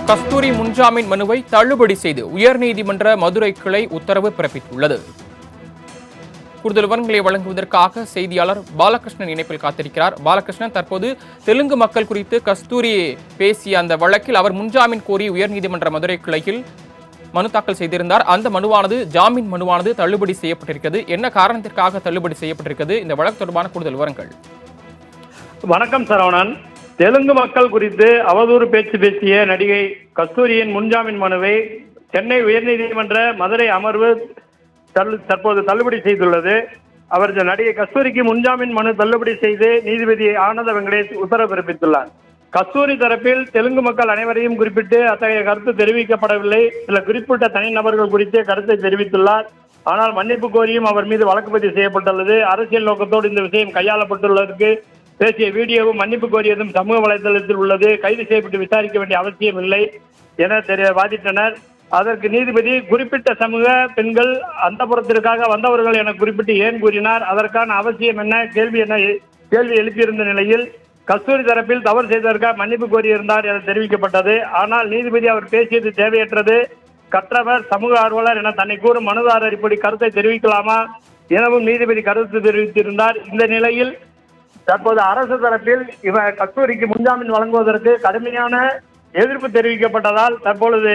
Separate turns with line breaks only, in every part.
கஸ்தூரி முன்ஜாமீன் மனுவை தள்ளுபடி செய்து உயர்நீதிமன்ற மதுரை கிளை உத்தரவு பிறப்பித்துள்ளது. கூடுதல் விவரங்களை வழங்குவதற்காக செய்தியாளர் பாலகிருஷ்ணன் இணைப்பில் காத்திருக்கிறார். பாலகிருஷ்ணன், தற்போது தெலுங்கு மக்கள் குறித்து கஸ்தூரி பேசிய அந்த வழக்கில் அவர் முன்ஜாமீன் கோரி உயர்நீதிமன்ற மதுரை கிளையில் மனு தாக்கல் செய்திருந்தார். அந்த மனுவானது ஜாமீன் மனுவானது தள்ளுபடி செய்யப்பட்டிருக்கிறது. என்ன காரணத்திற்காக தள்ளுபடி செய்யப்பட்டிருக்கிறது? இந்த வழக்கு தொடர்பான கூடுதல் விவரங்கள்.
வணக்கம் சரவணன். தெலுங்கு மக்கள் குறித்து அவதூறு பேச்சு பேசிய நடிகை கஸ்தூரியின் முன்ஜாமீன் மனுவை சென்னை உயர்நீதிமன்ற மதுரை அமர்வு தற்போது தள்ளுபடி செய்துள்ளது. நடிகை கஸ்தூரிக்கு முன்ஜாமீன் மனு தள்ளுபடி செய்து நீதிபதி ஆனந்த வெங்கடேஷ் உத்தரவு பிறப்பித்துள்ளார். கஸ்தூரி தரப்பில் தெலுங்கு மக்கள் அனைவரையும் குறிப்பிட்டு அத்தகைய கருத்து தெரிவிக்கப்படவில்லை. சில குறிப்பிட்ட தனிநபர்கள் குறித்து கருத்தை தெரிவித்துள்ளார். ஆனால் மன்னிப்பு கோரியும் அவர் மீது வழக்கு பதிவு செய்யப்பட்டுள்ளது. அரசியல் நோக்கத்தோடு இந்த விஷயம் கையாளப்பட்டுள்ளதற்கு பேசிய வீடியோவும் மன்னிப்பு கோரியதும் சமூக வலைதளத்தில் உள்ளது. கைது செய்யப்பட்டு விசாரிக்க வேண்டிய அவசியம் இல்லை என வாதிட்டனர். அதற்கு நீதிபதி குறிப்பிட்ட சமூக பெண்கள் அந்தப்புறத்திற்காக வந்தவர்கள் என குறிப்பிட்டு ஏன் கூறினார், அதற்கான அவசியம் என்ன, கேள்வி எழுப்பியிருந்த நிலையில் கஸ்தூரி தரப்பில் தவறு செய்ததற்காக மன்னிப்பு கோரியிருந்தார் என தெரிவிக்கப்பட்டது. ஆனால் நீதிபதி அவர் பேசியது தேவையற்றது, கற்றவர், சமூக ஆர்வலர் என தன்னை கூறும் மனுதாரர் இப்படி கருத்தை தெரிவிக்கலாமா எனவும் நீதிபதி கருத்து தெரிவித்திருந்தார். இந்த நிலையில் தற்போது அரசு தரப்பில் கஸ்தூரிக்கு முன்ஜாமீன் வழங்குவதற்கு கடுமையான எதிர்ப்பு தெரிவிக்கப்பட்டதால் தற்பொழுது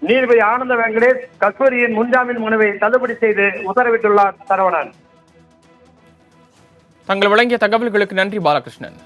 நீதிபதி ஆனந்த வெங்கடேஷ் கஸ்தூரியின் முன்ஜாமீன் மனுவை தள்ளுபடி செய்து உத்தரவிட்டுள்ளார். சரவணன்,
தங்கள் வழங்கிய தகவல்களுக்கு நன்றி பாலகிருஷ்ணன்.